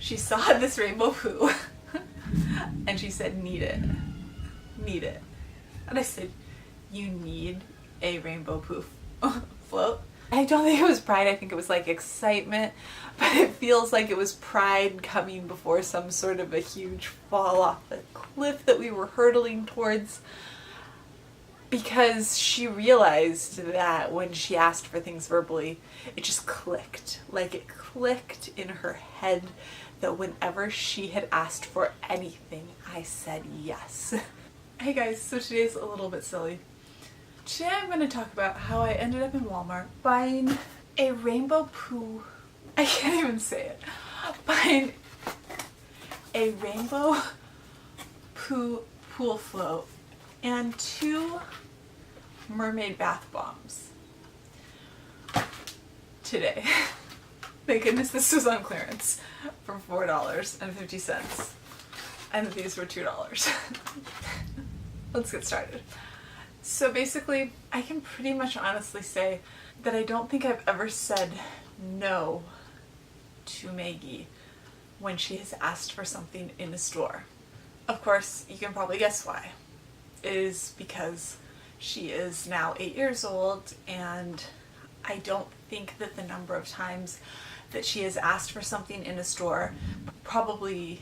She saw this rainbow poo and she said, need it. Need it. And I said, you need a rainbow poo float? I don't think it was pride, I think it was like excitement, but it feels like it was pride coming before some sort of a huge fall off the cliff that we were hurtling towards, because she realized that when she asked for things verbally, it just clicked. Like it clicked in her head that whenever she had asked for anything, I said yes. Hey guys, so today's a little bit silly. Today I'm going to talk about how I ended up in Walmart buying a rainbow poo, I can't even say it, buying a rainbow poo pool float and 2 mermaid bath bombs today. Thank goodness this was on clearance for $4.50 and these were $2. Let's get started. So basically, I can pretty much honestly say that I don't think I've ever said no to Maggie when she has asked for something in a store. Of course, you can probably guess why. It is because she is now 8 years old, and I don't think that the number of times that she has asked for something in a store probably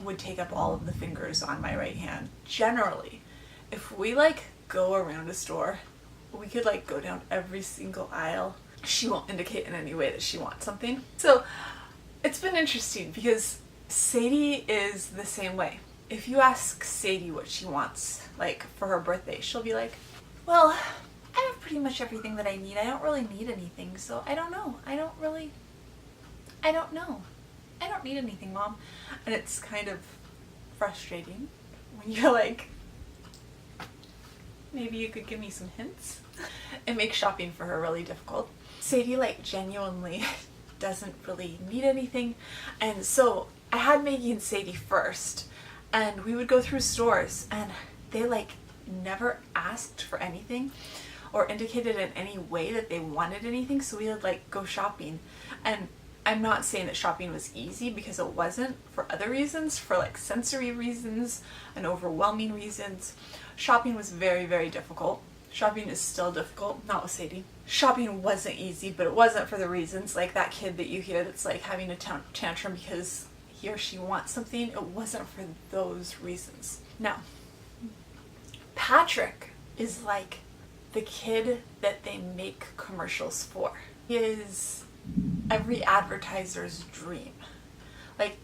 would take up all of the fingers on my right hand. Generally, if we go around a store, we could go down every single aisle. She won't indicate in any way that she wants something. So it's been interesting because Sadie is the same way. If you ask Sadie what she wants, for her birthday, she'll be like, well, I have pretty much everything that I need. I don't really need anything, so I don't know. I don't know. I don't need anything, Mom. And it's kind of frustrating when you're like, maybe you could give me some hints. It makes shopping for her really difficult. Sadie genuinely doesn't really need anything. And so I had Maggie and Sadie first, and we would go through stores and they never asked for anything or indicated in any way that they wanted anything. So we would go shopping, and I'm not saying that shopping was easy, because it wasn't, for other reasons, for sensory reasons and overwhelming reasons. Shopping was very, very difficult. Shopping is still difficult, not with Sadie. Shopping wasn't easy, but it wasn't for the reasons, that kid that you hear that's having a tantrum because he or she wants something. It wasn't for those reasons. Now, Patrick is the kid that they make commercials for. He is every advertiser's dream.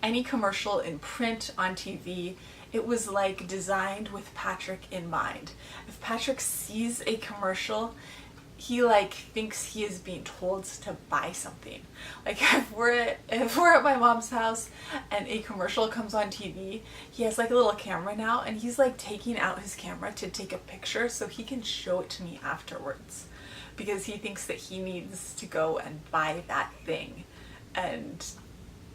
Any commercial in print, on TV, it was designed with Patrick in mind. If Patrick sees a commercial, he thinks he is being told to buy something. If we're at my mom's house and a commercial comes on TV, he has a little camera now, and he's taking out his camera to take a picture so he can show it to me afterwards, because he thinks that he needs to go and buy that thing, and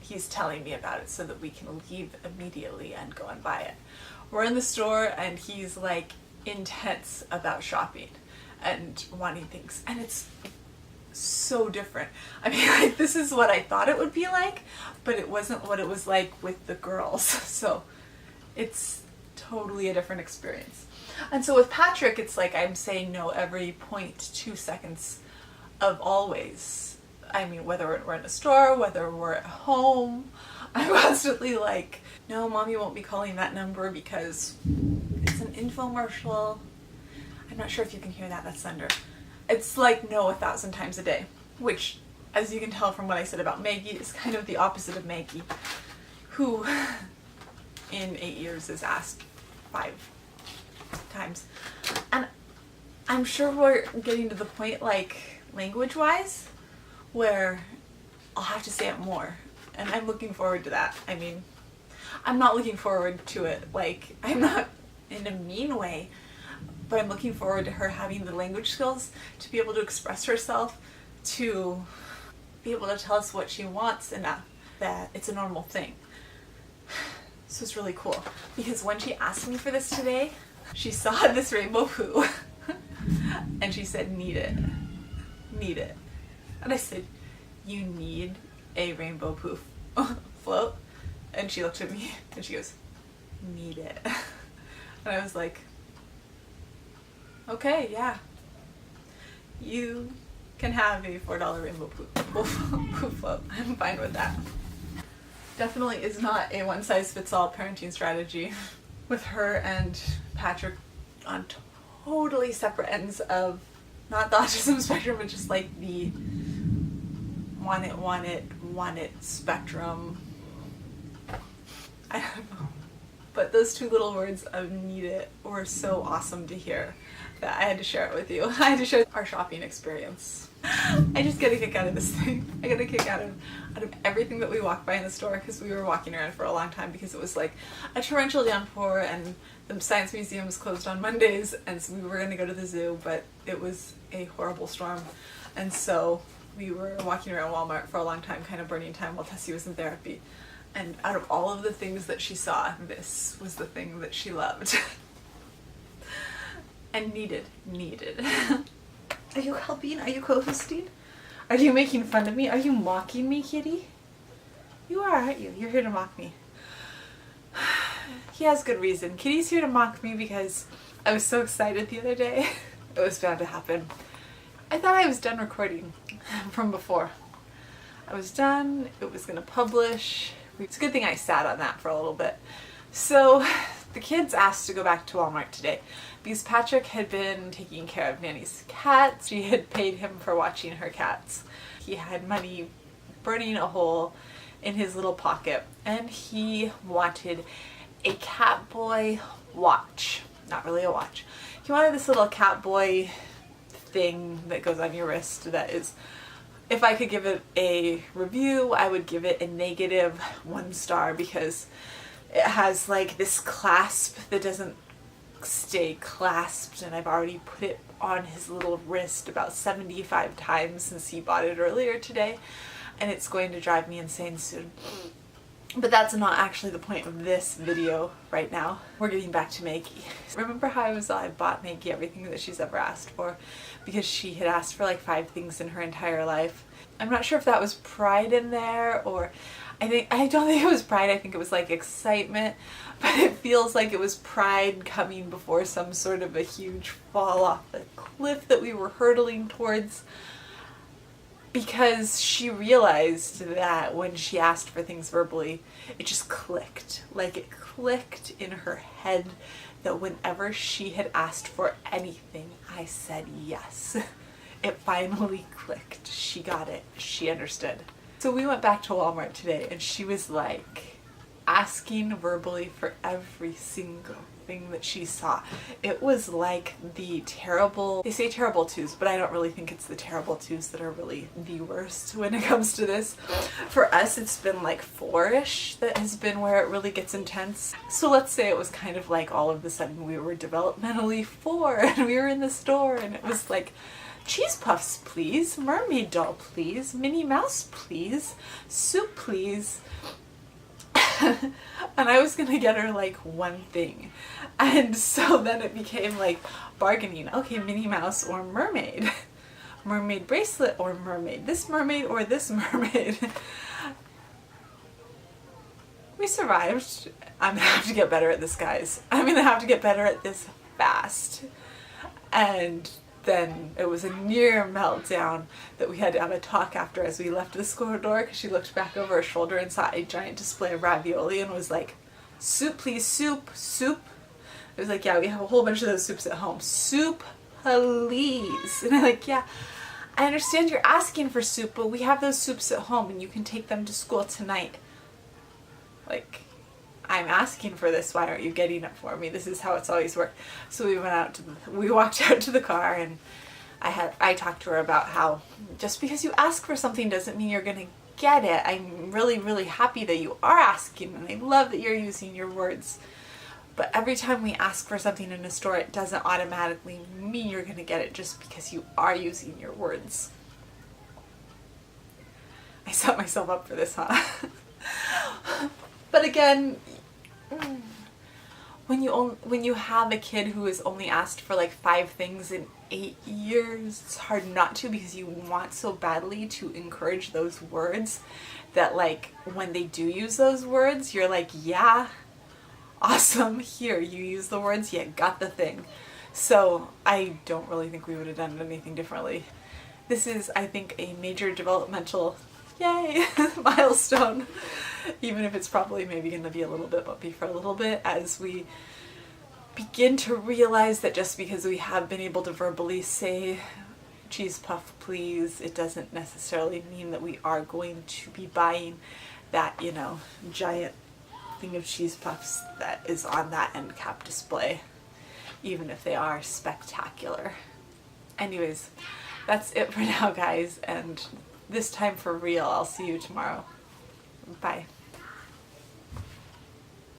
he's telling me about it so that we can leave immediately and go and buy it. We're in the store and he's intense about shopping and wanting things, and it's so different. I mean, this is what I thought it would be but it wasn't what it was with the girls. So it's totally a different experience. And so with Patrick, it's I'm saying no every 0.2 seconds of always. I mean, whether we're in a store, whether we're at home, I'm constantly no, Mommy won't be calling that number because it's an infomercial. I'm not sure if you can hear that, that's thunder. It's no 1,000 times a day, which, as you can tell from what I said about Maggie, is kind of the opposite of Maggie, who in 8 years has asked 5 times. And I'm sure we're getting to the point, language-wise, where I'll have to say it more, and I'm looking forward to that. I mean, I'm not looking forward to it I'm not in a mean way, but I'm looking forward to her having the language skills to be able to express herself, to be able to tell us what she wants enough that it's a normal thing. So it's really cool, because when she asked me for this today, she saw this rainbow poo and she said, need it. And I said, you need a rainbow poo float. And she looked at me and she goes, need it. And I was like, okay, yeah. You can have a $4 rainbow poop float. I'm fine with that. Definitely is not a one-size-fits-all parenting strategy with her and Patrick on totally separate ends of not the autism spectrum, but just like the want it spectrum. I don't know. But those two little words of need it were so awesome to hear that I had to share it with you. I had to share our shopping experience. I just get a kick out of this thing. I get a kick out of everything that we walked by in the store, because we were walking around for a long time because it was like a torrential downpour and the science museum was closed on Mondays, and so we were going to go to the zoo, but it was a horrible storm, and so we were walking around Walmart for a long time, kind of burning time while Tessie was in therapy. And out of all of the things that she saw, this was the thing that she loved. And needed. Are you helping? Are you co-hosting? Are you making fun of me? Are you mocking me, kitty? You are, aren't you? You're here to mock me. He has good reason. Kitty's here to mock me because I was so excited the other day. It was bound to happen. I thought I was done recording from before. I was done. It was going to publish. It's a good thing I sat on that for a little bit. So the kids asked to go back to Walmart today because Patrick had been taking care of Nanny's cats. She had paid him for watching her cats. He had money burning a hole in his little pocket, and he wanted a Catboy watch. Not really a watch. He wanted this little Catboy thing that goes on your wrist that is, if I could give it a review, I would give it a -1 star because it has like this clasp that doesn't stay clasped, and I've already put it on his little wrist about 75 times since he bought it earlier today, and it's going to drive me insane soon. But that's not actually the point of this video right now. We're getting back to Maggie. Remember how I bought Maggie everything that she's ever asked for because she had asked for like 5 things in her entire life. I'm not sure if that was pride in there, or I don't think it was pride. I think it was like excitement, but it feels like it was pride coming before some sort of a huge fall off the cliff that we were hurtling towards. Because she realized that when she asked for things verbally, it just clicked. Like it clicked in her head that whenever she had asked for anything, I said yes. It finally clicked. She got it. She understood. So we went back to Walmart today and she was like asking verbally for every single thing that she saw. It was like the terrible, they say terrible twos, but I don't really think it's the terrible twos that are really the worst when it comes to this. For us, it's been like 4-ish that has been where it really gets intense. So let's say it was kind of like all of a sudden we were developmentally 4 and we were in the store and it was like, cheese puffs please, mermaid doll please, Minnie Mouse please, soup please. And I was gonna get her like one thing, and so then it became like bargaining. Okay, Minnie Mouse or mermaid, mermaid bracelet or mermaid, this mermaid or this mermaid. We survived. I'm gonna have to get better at this, guys. I'm gonna have to get better at this fast. And then it was a near meltdown that we had to have a talk after as we left the store door, because she looked back over her shoulder and saw a giant display of ravioli and was like, soup please, soup, soup. It was like, yeah, we have a whole bunch of those soups at home. Soup please. And I'm like, yeah, I understand you're asking for soup, but we have those soups at home and you can take them to school tonight. Like, I'm asking for this, why aren't you getting it for me? This is how it's always worked. So we walked out to the car, and I talked to her about how just because you ask for something doesn't mean you're gonna get it. I'm really, really happy that you are asking, and I love that you're using your words. But every time we ask for something in a store, it doesn't automatically mean you're gonna get it just because you are using your words. I set myself up for this, huh? But again, when you have a kid who has only asked for like 5 things in 8 years, it's hard not to, because you want so badly to encourage those words that like when they do use those words, you're like, yeah, awesome, here, you use the words, yeah, got the thing. So I don't really think we would have done anything differently. This is, I think, a major developmental, yay, milestone, even if it's probably maybe going to be a little bit bumpy for a little bit, as we begin to realize that just because we have been able to verbally say cheese puff please, it doesn't necessarily mean that we are going to be buying that, you know, giant thing of cheese puffs that is on that end cap display, even if they are spectacular. Anyways, that's it for now, guys, and this time for real. I'll see you tomorrow. Bye.